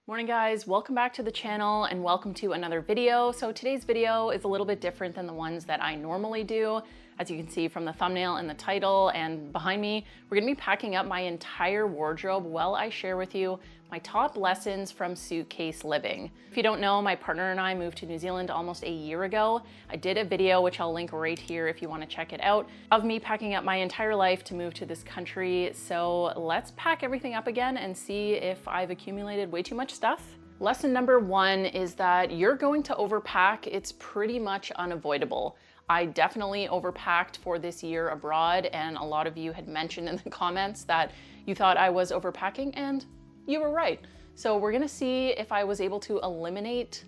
Morning guys, welcome back to the channel and welcome to another video. So today's video is a little bit different than the ones that I normally do. As you can see from the thumbnail and the title and behind me, we're gonna be packing up my entire wardrobe while I share with you my top lessons from suitcase living. If you don't know, my partner and I moved to New Zealand almost a year ago. I did a video, which I'll link right here if you wanna check it out, of me packing up my entire life to move to this country. So let's pack everything up again and see if I've accumulated way too much stuff. Lesson number one is that you're going to overpack. It's pretty much unavoidable. I definitely overpacked for this year abroad, and a lot of you had mentioned in the comments that you thought I was overpacking, and you were right. So we're gonna see if I was able to eliminate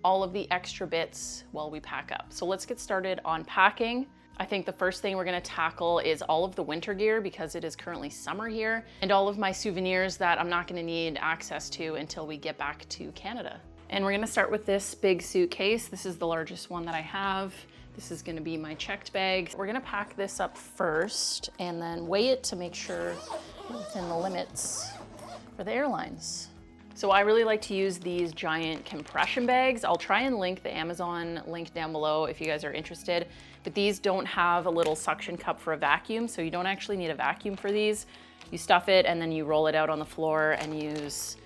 all of the extra bits while we pack up. So let's get started on packing. I think the first thing we're gonna tackle is all of the winter gear because it is currently summer here, and all of my souvenirs that I'm not gonna need access to until we get back to Canada. And we're gonna start with this big suitcase. This is the largest one that I have. This is gonna be my checked bag. We're gonna pack this up first and then weigh it to make sure it's within the limits for the airlines. So I really like to use these giant compression bags. I'll try and link the Amazon link down below if you guys are interested, but these don't have a little suction cup for a vacuum, so you don't actually need a vacuum for these. You stuff it and then you roll it out on the floor and use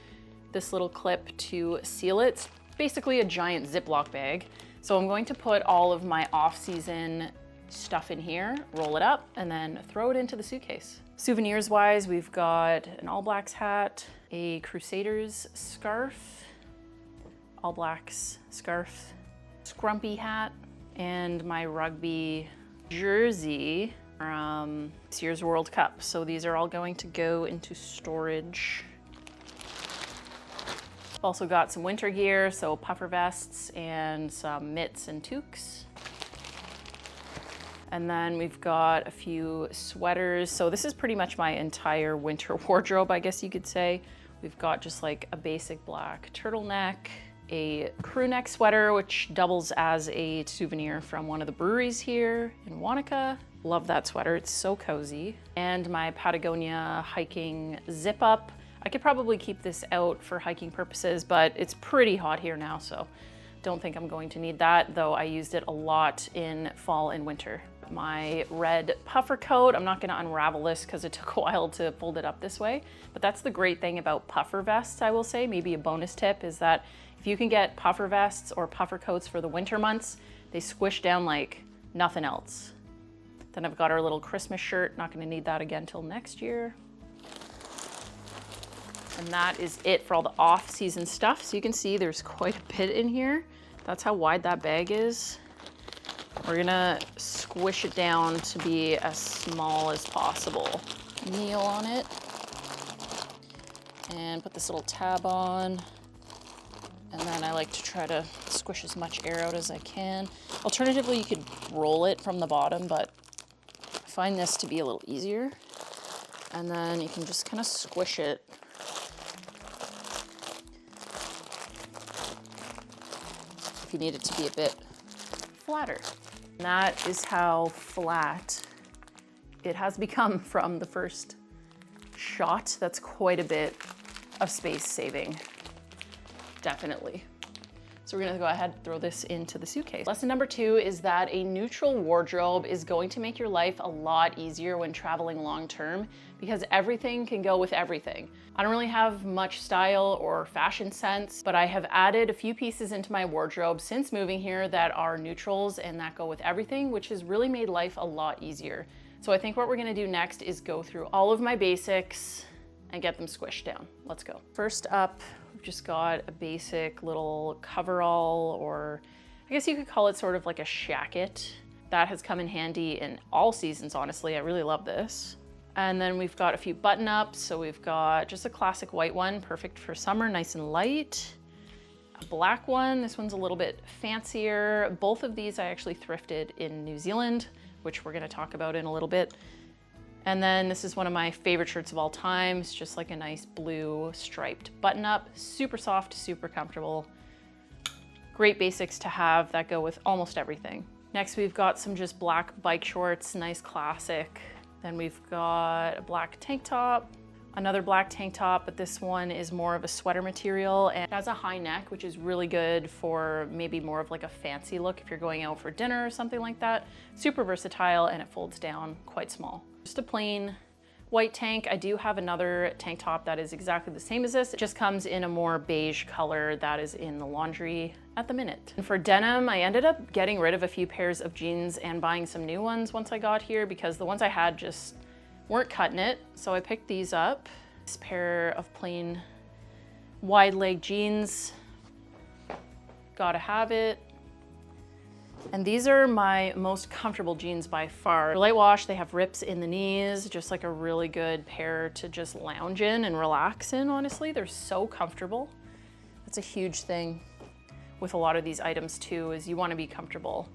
this little clip to seal it. It's basically a giant Ziploc bag. So I'm going to put all of my off-season stuff in here, roll it up, and then throw it into the suitcase. Souvenirs wise, we've got an All Blacks hat, a Crusaders scarf, All Blacks scarf, scrumpy hat, and my rugby jersey from this year's World Cup. So these are all going to go into storage. Also got some winter gear, so puffer vests and some mitts and toques. And then we've got a few sweaters. So this is pretty much my entire winter wardrobe, I guess you could say. We've got just like a basic black turtleneck, a crew neck sweater, which doubles as a souvenir from one of the breweries here in Wanaka. Love that sweater, it's so cozy. And my Patagonia hiking zip up. I could probably keep this out for hiking purposes, but it's pretty hot here now, so don't think I'm going to need that, though I used it a lot in fall and winter. My red puffer coat, I'm not gonna unravel this because it took a while to fold it up this way, but that's the great thing about puffer vests, I will say. Maybe a bonus tip is that if you can get puffer vests or puffer coats for the winter months, they squish down like nothing else. Then I've got our little Christmas shirt, not gonna need that again till next year. And that is it for all the off-season stuff. So you can see there's quite a bit in here. That's how wide that bag is. We're gonna squish it down to be as small as possible. Kneel on it and put this little tab on. And then I like to try to squish as much air out as I can. Alternatively, you could roll it from the bottom, but I find this to be a little easier. And then you can just kind of squish it. If you need it to be a bit flatter. And that is how flat it has become from the first shot. That's quite a bit of space saving, definitely. So we're gonna go ahead and throw this into the suitcase. Lesson number two is that a neutral wardrobe is going to make your life a lot easier when traveling long-term because everything can go with everything. I don't really have much style or fashion sense, but I have added a few pieces into my wardrobe since moving here that are neutrals and that go with everything, which has really made life a lot easier. So I think what we're gonna do next is go through all of my basics and get them squished down. Let's go. First up, we've just got a basic little coverall, or I guess you could call it sort of like a shacket. That has come in handy in all seasons, honestly. I really love this. And then we've got a few button-ups. So we've got just a classic white one, perfect for summer, nice and light. A black one, this one's a little bit fancier. Both of these I actually thrifted in New Zealand, which we're gonna talk about in a little bit. And then this is one of my favorite shirts of all time. It's just like a nice blue striped button up, super soft, super comfortable. Great basics to have that go with almost everything. Next, we've got some just black bike shorts, nice classic. Then we've got a black tank top Another black tank top, but this one is more of a sweater material and it has a high neck, which is really good for maybe more of like a fancy look if you're going out for dinner or something like that. Super versatile, and it folds down quite small. Just a plain white tank. I do have another tank top that is exactly the same as this. It just comes in a more beige color that is in the laundry at the minute. And for denim, I ended up getting rid of a few pairs of jeans and buying some new ones once I got here because the ones I had just weren't cutting it. So I picked these up. This pair of plain wide leg jeans. Gotta have it. And these are my most comfortable jeans by far. They're light wash, they have rips in the knees, just like a really good pair to just lounge in and relax in, honestly. They're so comfortable. That's a huge thing with a lot of these items too, is you wanna be comfortable.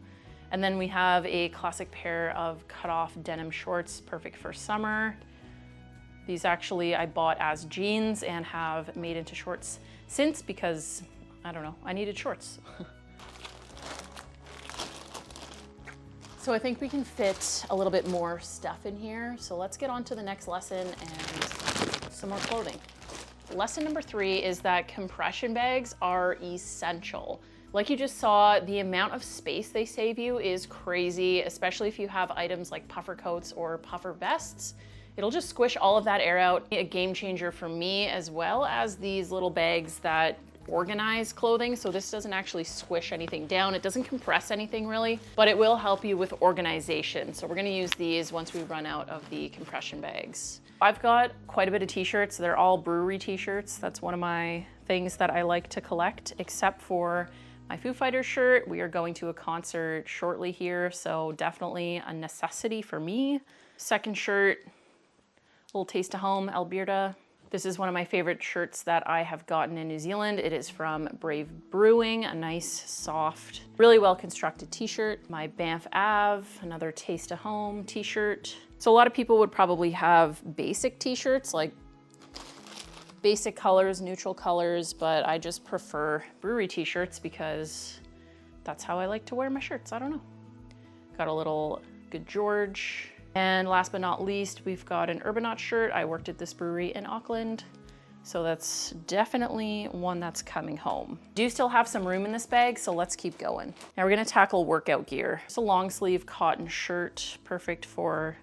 And then we have a classic pair of cut-off denim shorts, perfect for summer. These actually I bought as jeans and have made into shorts since because, I don't know, I needed shorts. So I think we can fit a little bit more stuff in here. So let's get on to the next lesson and some more clothing. Lesson number 3 is that compression bags are essential. Like you just saw, the amount of space they save you is crazy, especially if you have items like puffer coats or puffer vests. It'll just squish all of that air out. A game changer for me, as well as these little bags that organize clothing. So this doesn't actually squish anything down. It doesn't compress anything really, but it will help you with organization. So we're gonna use these once we run out of the compression bags. I've got quite a bit of t-shirts. They're all brewery t-shirts. That's one of my things that I like to collect, except for my Foo Fighters shirt. We are going to a concert shortly here, so definitely a necessity for me. Second shirt, a little taste of home, Alberta. This is one of my favorite shirts that I have gotten in New Zealand. It is from Brave Brewing, a nice, soft, really well-constructed t-shirt. My Banff Ave, another Taste of Home t-shirt. So a lot of people would probably have basic t-shirts, like basic colors, neutral colors, but I just prefer brewery t-shirts because that's how I like to wear my shirts. I don't know. Got a little Good George. And last but not least, we've got an Urbanaut shirt. I worked at this brewery in Auckland, so that's definitely one that's coming home. Do still have some room in this bag, so let's keep going. Now we're gonna tackle workout gear. It's a long sleeve cotton shirt, perfect for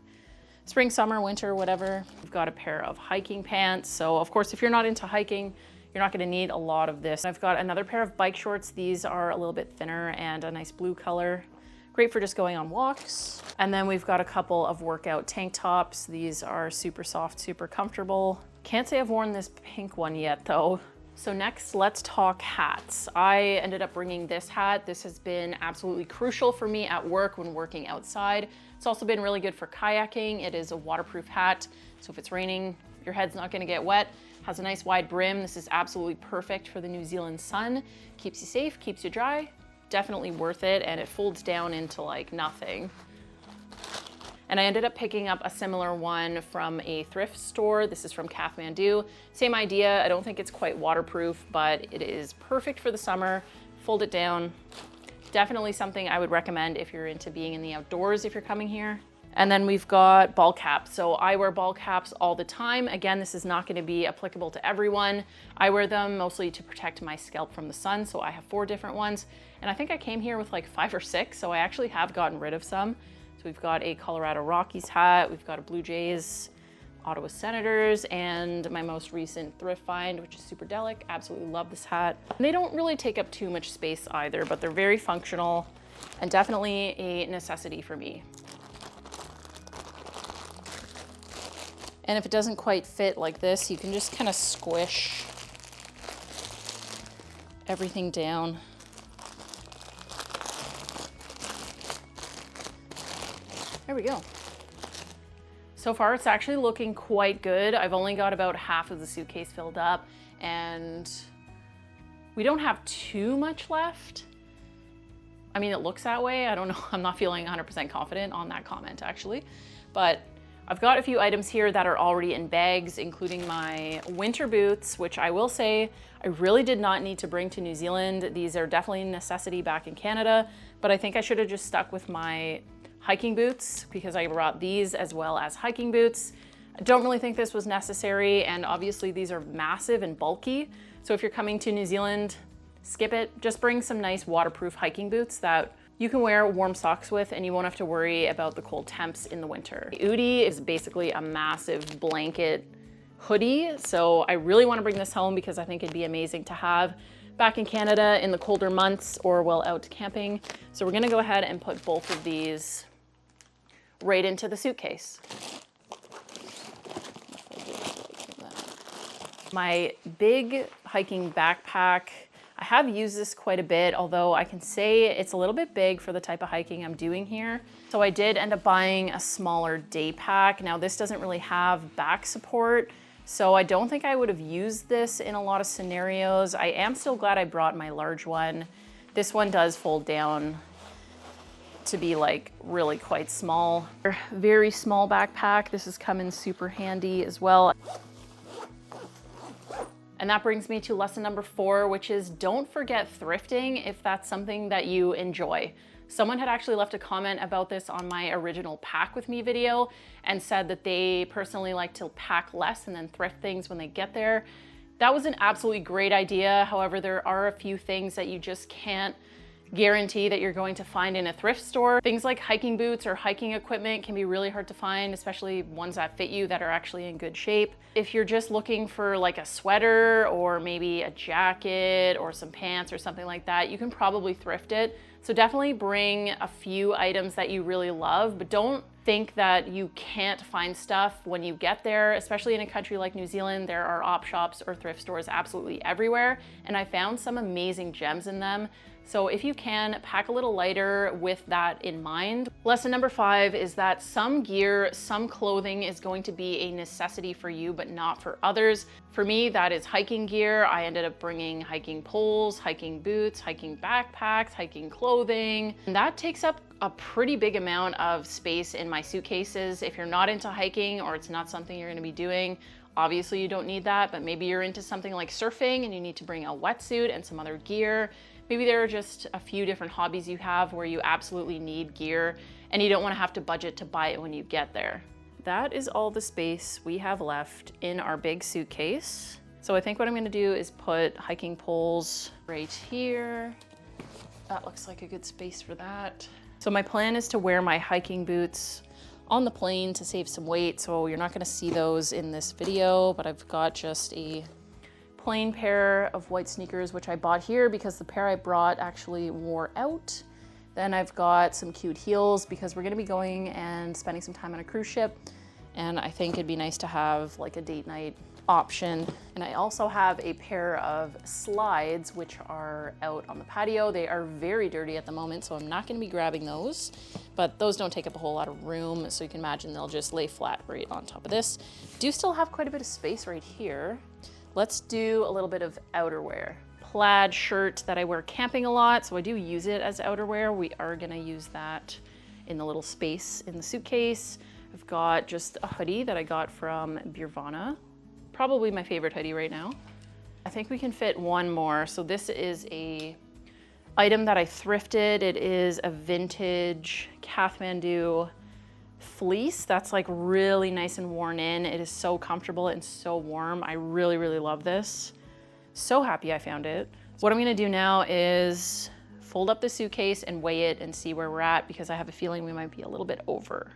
spring, summer, winter, whatever. We've got a pair of hiking pants. So of course, if you're not into hiking, you're not gonna need a lot of this. I've got another pair of bike shorts. These are a little bit thinner and a nice blue color. Great for just going on walks. And then we've got a couple of workout tank tops. These are super soft, super comfortable. Can't say I've worn this pink one yet though. So next, let's talk hats. I ended up bringing this hat. This has been absolutely crucial for me at work when working outside. It's also been really good for kayaking. It is a waterproof hat, so if it's raining, your head's not gonna get wet. Has a nice wide brim. This is absolutely perfect for the New Zealand sun. Keeps you safe, keeps you dry. Definitely worth it, and it folds down into like nothing. And I ended up picking up a similar one from a thrift store. This is from Kathmandu. Same idea. I don't think it's quite waterproof, but it is perfect for the summer. Fold it down. Definitely something I would recommend if you're into being in the outdoors if you're coming here. And then we've got ball caps. So I wear ball caps all the time. Again, this is not gonna be applicable to everyone. I wear them mostly to protect my scalp from the sun. So I have 4 different ones. And I think I came here with like 5 or 6. So I actually have gotten rid of some. So we've got a Colorado Rockies hat. We've got a Blue Jays, Ottawa Senators, and my most recent thrift find, which is Superdelic. Absolutely love this hat. And they don't really take up too much space either, but they're very functional and definitely a necessity for me. And if it doesn't quite fit like this, you can just kind of squish everything down. There we go. So far, it's actually looking quite good. I've only got about half of the suitcase filled up, and we don't have too much left. I mean, it looks that way. I don't know. I'm not feeling 100% confident on that comment, actually, but I've got a few items here that are already in bags, including my winter boots, which I will say I really did not need to bring to New Zealand. These are definitely a necessity back in Canada, but I think I should have just stuck with my hiking boots because I brought these as well as hiking boots. I don't really think this was necessary, and obviously these are massive and bulky. So if you're coming to New Zealand, skip it. Just bring some nice waterproof hiking boots that you can wear warm socks with, and you won't have to worry about the cold temps in the winter. The Udi is basically a massive blanket hoodie. So I really want to bring this home because I think it'd be amazing to have back in Canada in the colder months or while out camping. So we're gonna go ahead and put both of these right into the suitcase. My big hiking backpack, I have used this quite a bit, although I can say it's a little bit big for the type of hiking I'm doing here. So I did end up buying a smaller day pack. Now this doesn't really have back support, so I don't think I would have used this in a lot of scenarios. I am still glad I brought my large one. This one does fold down to be like really quite small. Very small backpack. This is coming super handy as well. And that brings me to lesson number 4, which is don't forget thrifting if that's something that you enjoy. Someone had actually left a comment about this on my original Pack With Me video and said that they personally like to pack less and then thrift things when they get there. That was an absolutely great idea. However, there are a few things that you just can't guarantee that you're going to find in a thrift store. Things like hiking boots or hiking equipment can be really hard to find, especially ones that fit you that are actually in good shape. If you're just looking for like a sweater or maybe a jacket or some pants or something like that, you can probably thrift it. So definitely bring a few items that you really love, but don't think that you can't find stuff when you get there, especially in a country like New Zealand. There are op shops or thrift stores absolutely everywhere, and I found some amazing gems in them. So if you can, pack a little lighter with that in mind. Lesson number 5 is that some gear, some clothing is going to be a necessity for you, but not for others. For me, that is hiking gear. I ended up bringing hiking poles, hiking boots, hiking backpacks, hiking clothing. And that takes up a pretty big amount of space in my suitcases. If you're not into hiking or it's not something you're gonna be doing, obviously you don't need that, but maybe you're into something like surfing and you need to bring a wetsuit and some other gear. Maybe there are just a few different hobbies you have where you absolutely need gear and you don't want to have to budget to buy it when you get there. That is all the space we have left in our big suitcase. So I think what I'm going to do is put hiking poles right here. That looks like a good space for that. So my plan is to wear my hiking boots on the plane to save some weight. So you're not going to see those in this video, but I've got just a plain pair of white sneakers, which I bought here because the pair I brought actually wore out. Then I've got some cute heels because we're gonna be going and spending some time on a cruise ship. And I think it'd be nice to have like a date night option. And I also have a pair of slides, which are out on the patio. They are very dirty at the moment, so I'm not gonna be grabbing those, but those don't take up a whole lot of room. So you can imagine they'll just lay flat right on top of this. Do still have quite a bit of space right here. Let's do a little bit of outerwear. Plaid shirt that I wear camping a lot, so I do use it as outerwear. We are gonna use that in the little space in the suitcase. I've got just a hoodie that I got from Birvana. Probably my favorite hoodie right now. I think we can fit one more. So this is a item that I thrifted. It is a vintage Kathmandu fleece that's like really nice and worn in. It is so comfortable and so warm. I really, really love this. So happy I found it. What I'm gonna do now is fold up the suitcase and weigh it and see where we're at because I have a feeling we might be a little bit over.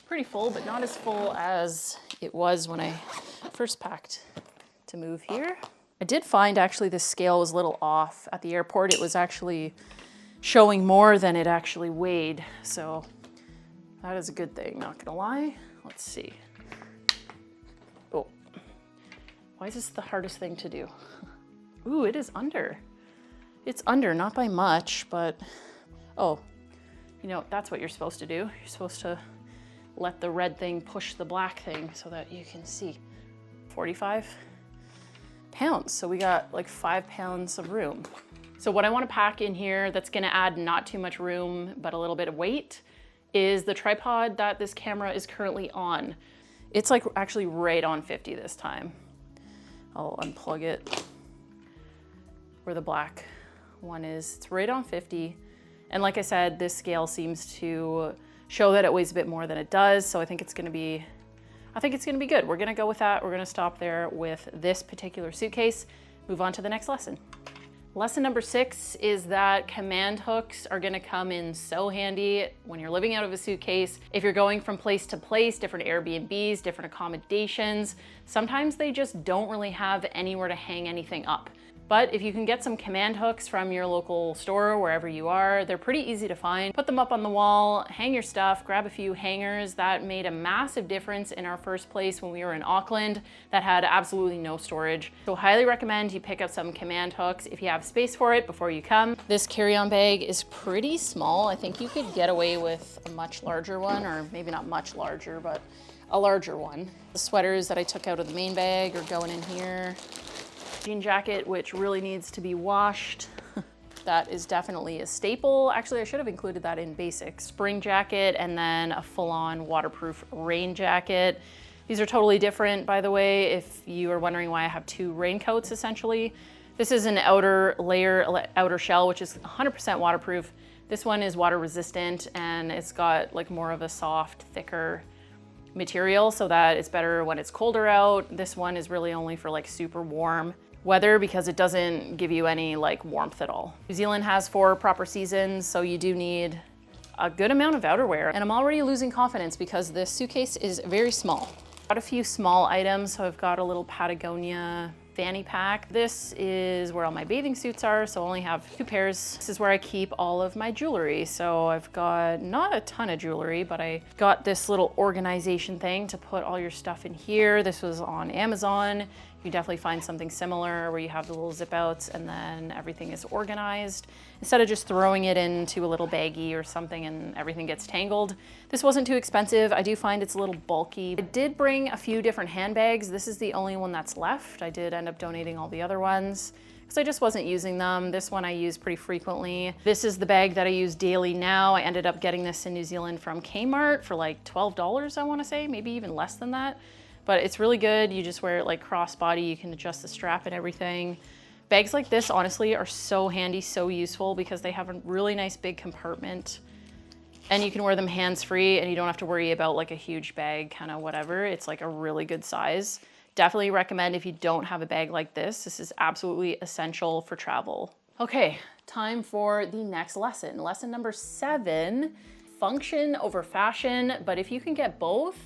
Pretty full, but not as full as it was when I first packed to move here. I did find actually the scale was a little off at the airport. It was actually showing more than it actually weighed. So that is a good thing, not gonna lie. Let's see. Oh, why is this the hardest thing to do? Ooh, it is under. It's under, not by much, but, oh, you know, that's what you're supposed to do. You're supposed to let the red thing push the black thing so that you can see. 45 pounds. So we got like 5 pounds of room. So what I want to pack in here that's going to add not too much room, but a little bit of weight is the tripod that this camera is currently on. It's like actually right on 50 this time. I'll unplug it where the black one is. It's right on 50. And like I said, this scale seems to show that it weighs a bit more than it does. So I think it's gonna be good. We're gonna go with that. We're gonna stop there with this particular suitcase. Move on to the next lesson. Lesson number 6 is that command hooks are gonna come in so handy when you're living out of a suitcase. If you're going from place to place, different Airbnbs, different accommodations, sometimes they just don't really have anywhere to hang anything up. But if you can get some command hooks from your local store, wherever you are, they're pretty easy to find. Put them up on the wall, hang your stuff, grab a few hangers. That made a massive difference in our first place when we were in Auckland that had absolutely no storage. So highly recommend you pick up some command hooks if you have space for it before you come. This carry-on bag is pretty small. I think you could get away with a much larger one, or maybe not much larger, but a larger one. The sweaters that I took out of the main bag are going in here. Jean jacket, which really needs to be washed. That is definitely a staple. Actually, I should have included that in basics. Spring jacket, and then a full-on waterproof rain jacket. These are totally different, by the way, if you are wondering why I have 2 raincoats, essentially. This is an outer layer, outer shell, which is 100% waterproof. This one is water resistant, and it's got like more of a soft, thicker material so that it's better when it's colder out. This one is really only for like super warm weather because it doesn't give you any like warmth at all. New Zealand has 4 proper seasons, so you do need a good amount of outerwear. And I'm already losing confidence because this suitcase is very small. Got a few small items, so I've got a little Patagonia fanny pack. This is where all my bathing suits are, so I only have 2 pairs. This is where I keep all of my jewelry. So I've got not a ton of jewelry, but I got this little organization thing to put all your stuff in here. This was on Amazon. You definitely find something similar where you have the little zip outs and then everything is organized. Instead of just throwing it into a little baggie or something and everything gets tangled. This wasn't too expensive. I do find it's a little bulky. I did bring a few different handbags. This is the only one that's left. I did end up donating all the other ones because I just wasn't using them. This one I use pretty frequently. This is the bag that I use daily now. I ended up getting this in New Zealand from Kmart for like $12, I want to say, maybe even less than that. But it's really good. You just wear it like crossbody. You can adjust the strap and everything. Bags like this, honestly, are so handy, so useful because they have a really nice big compartment and you can wear them hands-free and you don't have to worry about like a huge bag, kind of whatever. It's like a really good size. Definitely recommend if you don't have a bag like this. This is absolutely essential for travel. Okay, time for the next lesson. Lesson number 7, function over fashion. But if you can get both,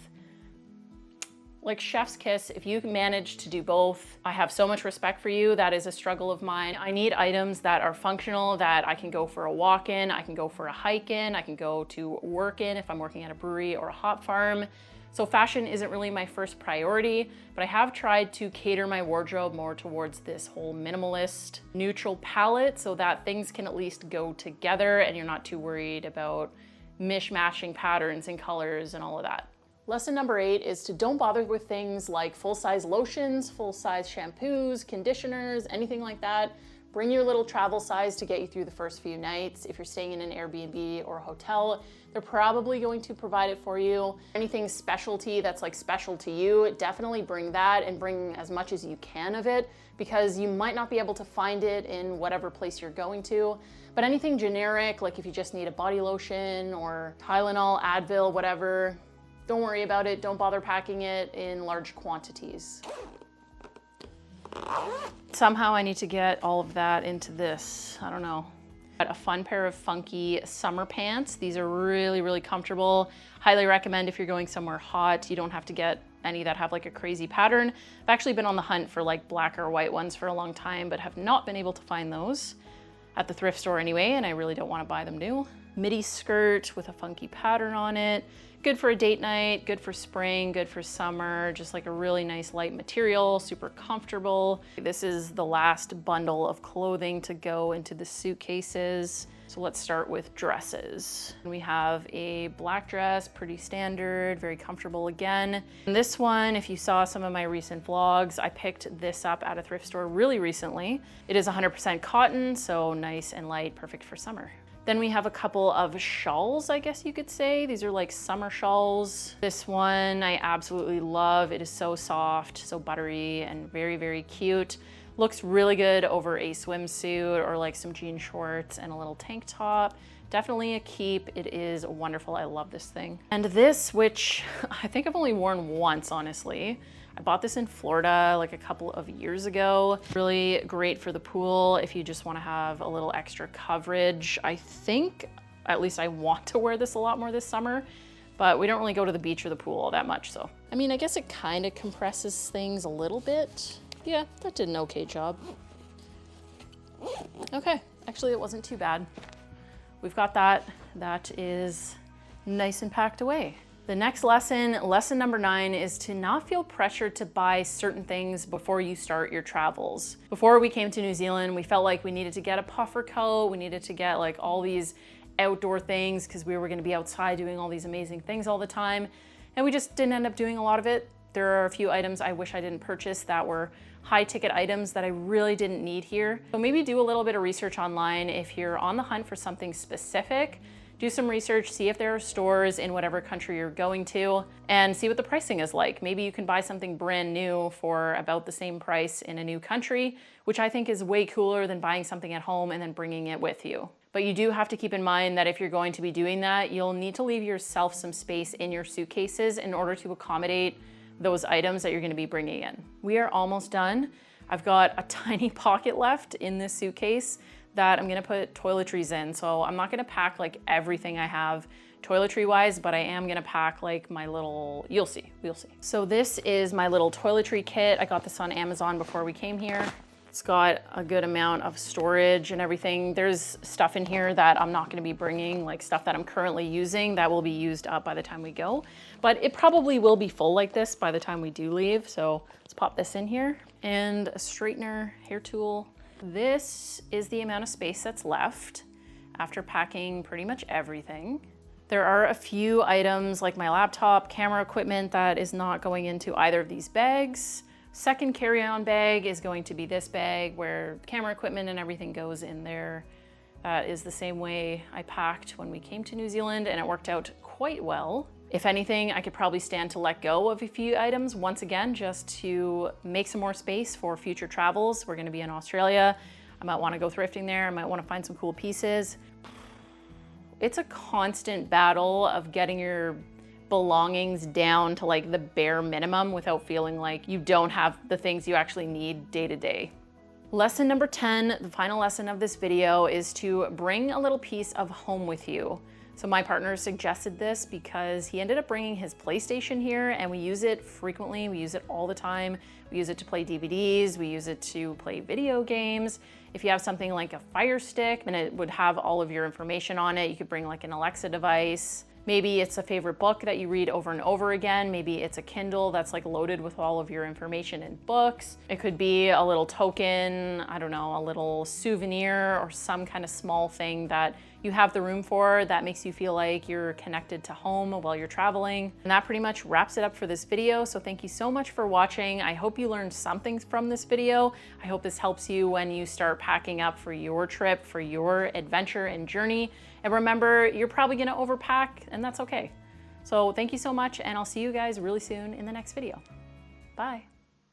like chef's kiss, if you can manage to do both, I have so much respect for you. That is a struggle of mine. I need items that are functional, that I can go for a walk in, I can go for a hike in, I can go to work in if I'm working at a brewery or a hop farm. So fashion isn't really my first priority, but I have tried to cater my wardrobe more towards this whole minimalist, neutral palette so that things can at least go together and you're not too worried about mishmashing patterns and colors and all of that. Lesson number 8 is to don't bother with things like full-size lotions, full-size shampoos, conditioners, anything like that. Bring your little travel size to get you through the first few nights. If you're staying in an Airbnb or a hotel, they're probably going to provide it for you. Anything specialty that's like special to you, definitely bring that and bring as much as you can of it because you might not be able to find it in whatever place you're going to. But anything generic, like if you just need a body lotion or Tylenol, Advil, whatever, don't worry about it. Don't bother packing it in large quantities. Somehow I need to get all of that into this. I don't know. Got a fun pair of funky summer pants. These are really, really comfortable. Highly recommend if you're going somewhere hot. You don't have to get any that have like a crazy pattern. I've actually been on the hunt for like black or white ones for a long time, but have not been able to find those at the thrift store anyway, and I really don't want to buy them new. Midi skirt with a funky pattern on it. Good for a date night, good for spring, good for summer, just like a really nice light material, super comfortable. This is the last bundle of clothing to go into the suitcases. So let's start with dresses. We have a black dress, pretty standard, very comfortable again. And this one, if you saw some of my recent vlogs, I picked this up at a thrift store really recently. It is 100% cotton, so nice and light, perfect for summer. Then we have a couple of shawls, I guess you could say. These are like summer shawls. This one I absolutely love. It is so soft, so buttery, and very, very cute. Looks really good over a swimsuit or like some jean shorts and a little tank top. Definitely a keep. It is wonderful. I love this thing. And this, which I think I've only worn once, honestly. I bought this in Florida like a couple of years ago. Really great for the pool if you just want to have a little extra coverage. I think, at least I want to wear this a lot more this summer, but we don't really go to the beach or the pool all that much. So, I mean, I guess it kind of compresses things a little bit. Yeah, that did an okay job. Okay, actually it wasn't too bad. We've got that. That is nice and packed away. The next lesson, lesson number 9, is to not feel pressured to buy certain things before you start your travels. Before we came to New Zealand, we felt like we needed to get a puffer coat, we needed to get like all these outdoor things because we were going to be outside doing all these amazing things all the time, and we just didn't end up doing a lot of it. There are a few items I wish I didn't purchase that were high ticket items that I really didn't need here. So maybe do a little bit of research online if you're on the hunt for something specific. Do some research, see if there are stores in whatever country you're going to, and see what the pricing is like. Maybe you can buy something brand new for about the same price in a new country, which I think is way cooler than buying something at home and then bringing it with you. But you do have to keep in mind that if you're going to be doing that, you'll need to leave yourself some space in your suitcases in order to accommodate those items that you're going to be bringing in. We are almost done. I've got a tiny pocket left in this suitcase that I'm gonna put toiletries in. So I'm not gonna pack like everything I have toiletry wise, but I am gonna pack like my little, you'll see. So this is my little toiletry kit. I got this on Amazon before we came here. It's got a good amount of storage and everything. There's stuff in here that I'm not gonna be bringing, like stuff that I'm currently using that will be used up by the time we go. But it probably will be full like this by the time we do leave. So let's pop this in here. And a straightener, hair tool. This is the amount of space that's left after packing pretty much everything. There are a few items like my laptop, camera equipment that is not going into either of these bags. Second carry-on bag is going to be this bag where camera equipment and everything goes in there. That is the same way I packed when we came to New Zealand, and it worked out quite well. If anything, I could probably stand to let go of a few items once again, just to make some more space for future travels. We're gonna be in Australia. I might wanna go thrifting there. I might wanna find some cool pieces. It's a constant battle of getting your belongings down to like the bare minimum without feeling like you don't have the things you actually need day to day. Lesson number 10, the final lesson of this video, is to bring a little piece of home with you. So my partner suggested this because he ended up bringing his PlayStation here, and we use it frequently. We use it all the time. We use it to play DVDs. We use it to play video games. If you have something like a Fire Stick and it would have all of your information on it, you could bring like an Alexa device. Maybe it's a favorite book that you read over and over again. Maybe it's a Kindle that's like loaded with all of your information and books. It could be a little token, I don't know, a little souvenir or some kind of small thing that you have the room for that makes you feel like you're connected to home while you're traveling. And that pretty much wraps it up for this video. So thank you so much for watching. I hope you learned something from this video. I hope this helps you when you start packing up for your trip, for your adventure and journey. And remember, you're probably gonna overpack, and that's okay. So thank you so much, and I'll see you guys really soon in the next video. Bye.